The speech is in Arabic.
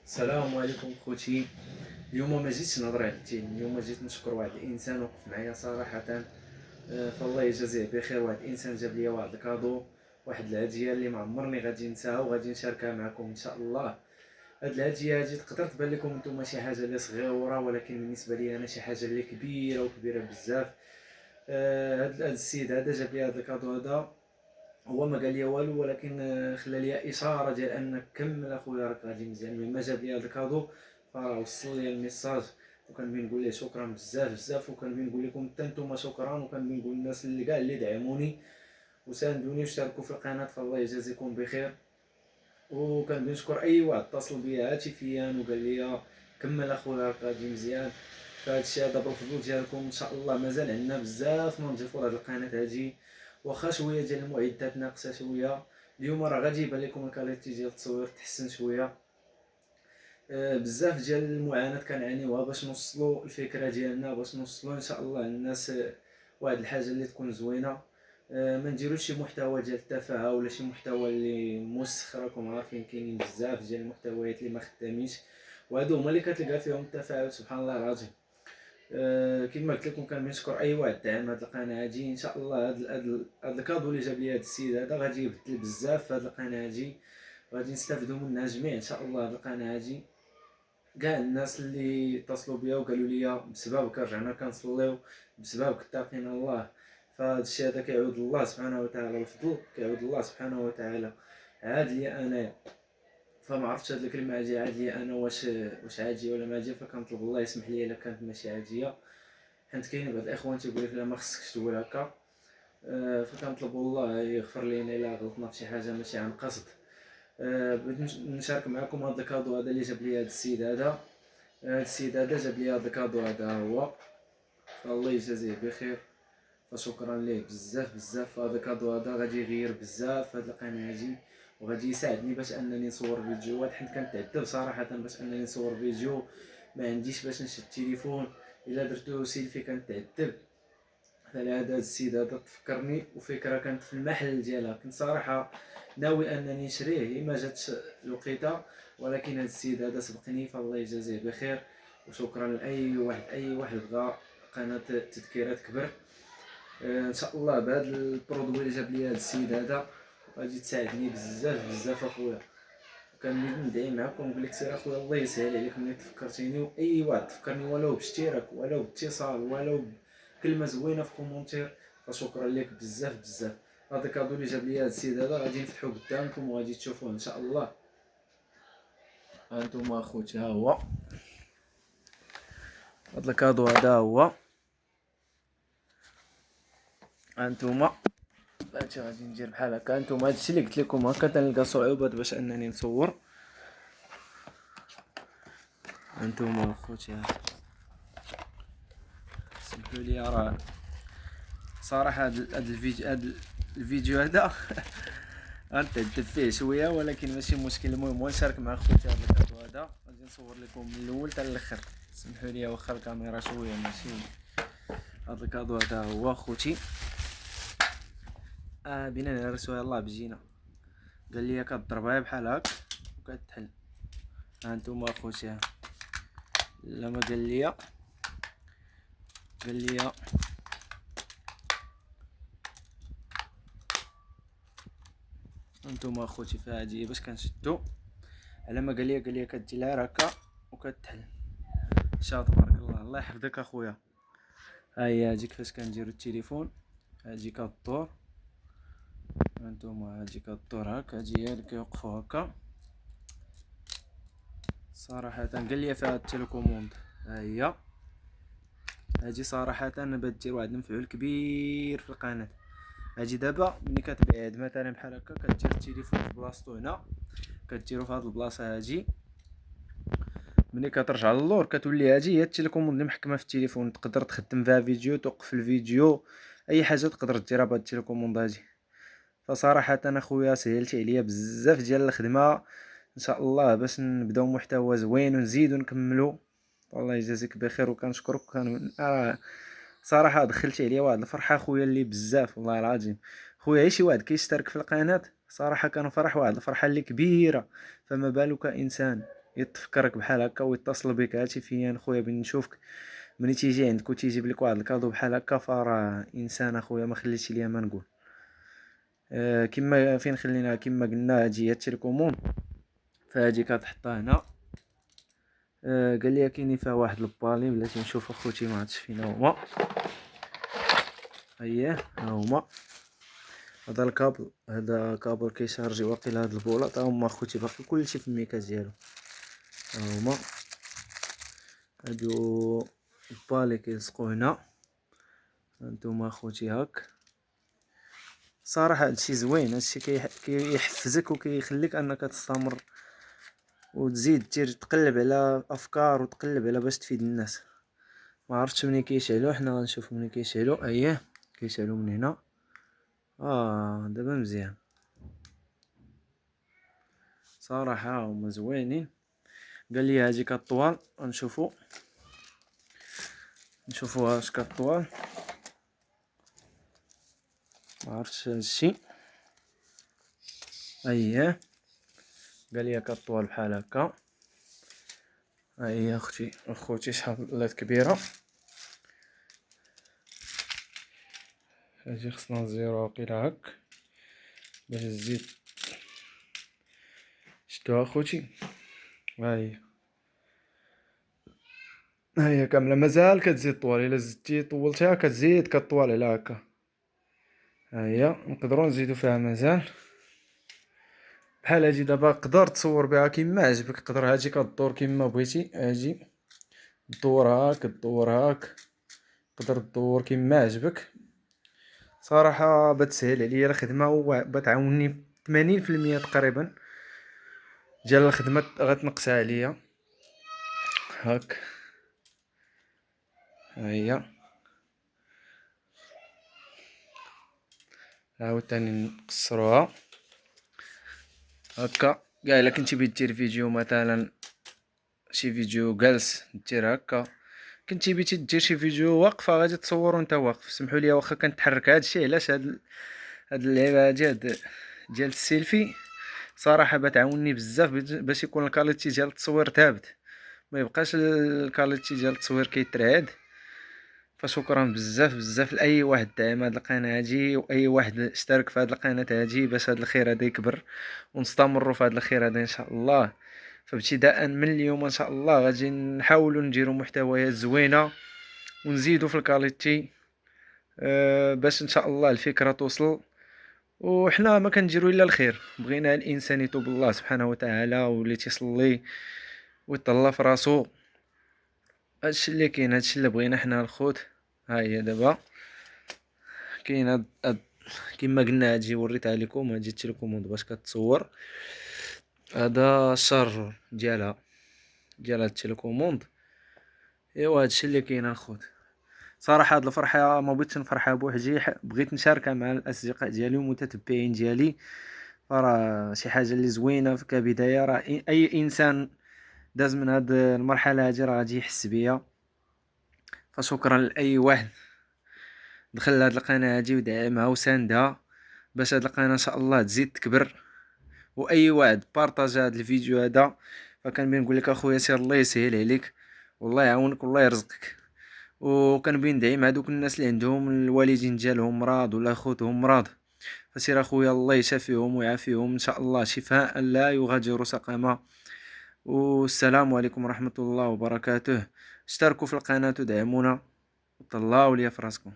السلام عليكم خوتي. اليوم ما جيتش نهضر على الدين، اليوم جيت نشكر واحد الانسان وقف معايا صراحه. فالله يجازيه بخير. واحد الانسان جاب لي واحد الكادو، واحد الهديه اللي ما عمرني غادي ننساها وغادي نشاركها معكم ان شاء الله. هاد الهديه هادي تقدر تبان لكم نتوما شي حاجه اللي صغيره، ولكن بالنسبه لي انا شي حاجه اللي كبيره وكبيره بزاف. هاد السيد هذا جاب لي هاد الكادو هذا. هو ما قال لي والو، ولكن خلى لي اشاره ديال انك كمل اخويا راك غادي مزيان. مما جاب لي هذا الكادو فراه وصل لي الميساج، وكنبغي نقول ليه شكرا بزاف بزاف، وكنبغي نقول لكم حتى نتوما شكرا، وكنبغي نقول للناس اللي كاع اللي دعموني وساندوني واشتركوا في القناه، فالله يجازيكم بخير. وكنبغي نشكر اي واحد اتصل بيا هاتفيا وقال لي كمل اخويا راك غادي مزيان. فهاد الشيء هذا بالفضل ديالكم ان شاء الله مازال عندنا بزاف ما نضيفوا لهاد القناه هادي، واخا شويه ديال المعدات ناقصه شويه. اليوم راه غادي يبان لكم الكاليتي ديال التصوير تحسن شويه. بزاف ديال المعاناه كنعانيوها باش نوصلوا الفكره ديالنا، باش نوصلوا ان شاء الله للناس واحد الحاجه اللي تكون زوينه. ما نديروش شي محتوى ديال التفاهه ولا شي محتوى اللي موسخ. راكم عارفين كاينين بزاف ديال المحتويات اللي ما خدامينش، وهادو هما اللي كتلقى فيهم التفاعل سبحان الله العظيم. كما قلت لكم كنشكر اي واحد دعم هاد القناه هادي. ان شاء الله هاد الكادو اللي جاب لي هاد السيد هذا غادي يبدل بزاف في هاد القناه هادي، غادي نستافدوا منها جميع ان شاء الله. هاد القناه هادي كاع الناس اللي اتصلوا بيا وقالوا لي بسببك رجعنا كنصليو، بسببك اتقينا الله. فهاد الشيء هذا كيعود الله سبحانه وتعالى الفضل، كيعود الله سبحانه وتعالى عاد لي انايا. فما عرفتش هاد الكلمه هادي عاد لي انا واش عاديه ولا ما عاديه، فكنطلب الله يسمح لي الا كانت ماشي عاديه، حيت كاين بعض الاخوان تيقول لك لا ما خصكش تقول هكا. فكنطلب الله يغفر لينا الا غلطنا في شي حاجه ماشي عن قصد. بغيت نشارك معكم هذا الكادو هذا اللي جاب لي هذا السيد هذا. السيد هذا جاب لي هذا الكادو هذا هو، فالله يجازيه بخير، فشكرا ليه بزاف بزاف. هذا الكادو هذا غادي يغير بزاف في هذه القناه هذه، وغادي يساعدني باش انني نصور فيديوهات، حيت كنتعذب صراحه باش انني نصور فيديو ما عنديش باش نشد التليفون. الا درتو سيلفي كنتعذب. فلهذا السيد هذا تفكرني وفكره كانت في المحل ديالها، كنت صراحه ناوي انني نشريه ما جاتش الوقيته، ولكن هذا السيد هذا سبقني فالله يجازيه بخير. وشكرا لاي واحد بغى قناه تذكيرات كبر. ان شاء الله بهذا البرودوي اللي جاب لي هذا السيد هذا غادي تساعدني بزاف بزاف اخويا. كان ندعي معاكم ونقول لك سير اخويا الله يسهل عليك ملي تفكرتيني، واي واحد تفكرني ولو باشتراك ولو باتصال ولو بكلمه زوينه في كومونتير، فشكرا لك بزاف بزاف. هذا الكادو اللي جاب لي هذا السيد هذا غادي نفتحو قدامكم وغادي تشوفوه ان شاء الله. هانتوما اخوتي ها هو هذا الكادو هذا هو. هانتوما هادشي غادي ندير بحال هكا. هانتوما هادشي اللي قلت لكم هكا تنلقى صعوبات باش انني نصور. هانتوما اخوتي سمحوا لي راه صراحه الفيديو هذا غنتعذب فيه شويه، ولكن ماشي مشكل. المهم نشارك مع خوتي هذا الكادو هذا، غادي نصور لكم من الاول حتى الاخر. سمحوا لي واخا الكاميرا شويه ماشي. هذا الكادو هذا هو خوتي. بينا نهرسو يلاه بجينا. قال لي كضربها بحال هاك وكتحل. هانتوما اخوتي لا ما قال لي هانتوما اخوتي فهادي باش كنشدو على ما قال لي كدير لها هكا وكتحل. شاط تبارك الله، الله يحفظك اخويا. ها هي هادي كيفاش كنديرو التليفون. هادي كدور، هانتوما هادي كدور هاك، هادي هي اللي كيوقفو هكا. صراحة قال لي فيها التليكوموند. ها هي هادي صراحة دير واحد المفعول كبير في القناة. هادي دابا ملي كتبعد مثلا بحال هكا كدير التليفون في بلاصتو هنا، كديرو في هاد البلاصة هادي. ملي كترجع للور كتولي هادي هي التليكوموند اللي محكمة في التليفون، تقدر تخدم فيها فيديو، توقف الفيديو، اي حاجة تقدر ديرها بهاد التليكوموند هادي. فصراحة اخويا سهلتي عليا بزاف ديال الخدمة ان شاء الله باش نبداو محتوى زوين ونزيدو نكملو. الله يجازيك بخير وكنشكرك. صراحة دخلتي عليا واحد الفرحة خويا اللي بزاف والله العظيم. خويا غير شي واحد كيشترك في القناة صراحة كنفرح واحد الفرحة اللي كبيرة، فما بالك انسان يتفكرك بحال هكا ويتصل بك هاتفيا خويا بين نشوفك. ملي تيجي عندك وتيجيب لك واحد الكادو بحال هكا فراه انسان اخويا ما خليتي ليا ما نقول. كما فين خلينا كما قلنا هادي هي التيليكوموند. فهادي كتحطها هنا. قال لي كاينين فيها واحد البالي بلاتي نشوف اخوتي ما عرفتش فين هما. اييه ها هما. هذا الكابل هذا كابل كيشارجي واقيلا هاد البولاط ها هما اخوتي باقي كلشي في الميكا ديالو. ها هما هادو البالي كيلصقو هنا. هانتوما اخوتي هاك. صراحه هادشي زوين هادشي كيحفزك وكيخليك انك تستمر وتزيد تقلب على افكار وتقلب على باش تفيد الناس. ما عرفتش منين كيشعلوا حنا غنشوفوا منين كيشعلوا. اييه كيشعلوا من هنا. دابا مزيان صراحه هما زوينين. قال لي هادي كطوال غنشوفوا اش كطوال. ما عرفتش هادشي. اييه قال لي كطوال بحال هكا. هي اختي شحال ولات كبيره. هاجي خصنا نزيرو واقيلا هاك باش تزيد. شتوها اخوتي ها هي كامله مازال كتزيد طوال. الا زدتي طولتيها كتزيد كطوال على هكا. ها هي نقدروا نزيدو فيها مازال بحال هادي. دابا تقدر تصور بها كيما عجبك. تقدر هادي كدور كيما بغيتي. هادي دور هاك دور هاك. تقدر دور كيما عجبك. صراحه بتسهل عليا الخدمه وبتعاونني 80% تقريبا ديال الخدمه غتنقصها عليا. هاك ها هي عاوتاني نقصروها هكا. كاع الا كنتي بغيت دير فيديو مثلا شي فيديو جالس دير هكا. كنتي بغيتي دير شي فيديو واقفه غادي تصور وانت واقف. سمحوا لي واخا كنتحرك هادشي علاش هاد اللعبه هادي ديال السيلفي صراحه بتعاونني بزاف باش يكون الكاليتي ديال التصوير ثابت. ما يبقاش الكاليتي ديال التصوير كيترعد. فشكرا بزاف بزاف لاي واحد دعم هاد القناه هادي واي واحد اشترك في هاد القناه هادي باش هاد الخير هذا يكبر ونستمروا في هاد الخير هذا ان شاء الله. فابتداء من اليوم ان شاء الله غادي نحاولوا نديروا محتويات زوينه ونزيدوا في الكاليتي باش ان شاء الله الفكره توصل. وحنا ما كنديروا الا الخير. بغينا الانسان يتوب الله سبحانه وتعالى واللي تيصلي ويطلع في راسو. هادشي اللي كاين هادشي اللي بغينا حنا الخوت. ها هي دابا كاين هاد كما قلنا هادشي وريتها لكم. هادشي التليكوموند باش كتصور. هذا الشارجور ديال هاد التليكوموند. ايوا هادشي اللي كاين الخوت. صراحه هاد الفرحه ما بغيتش نفرحها بوحدي. بغيت نشاركها مع الاصدقاء ديالي والمتتبعين ديالي. راه شي حاجه اللي زوينه كبدايه. راه اي انسان داز من هاد المرحله هادي راه غادي يحس بيا. فشكرا لاي واحد دخل لهاد القناه هادي ودعمها وساندها باش هاد القناه ان شاء الله تزيد تكبر. واي واحد بارطاج هاد الفيديو هذا فكنبغي نقول لك اخويا سير الله يسهل عليك والله يعاونك والله يرزقك. وكنبغي ندعم هادوك الناس اللي عندهم الوالدين ديالهم مرض ولا خوتهم مرض. فسير اخويا الله يشافيهم ويعافيهم ان شاء الله شفاء لا يغادر سقما. والسلام عليكم ورحمة الله وبركاته. اشتركوا في القناة ودعمونا وطلعوا لي في راسكم.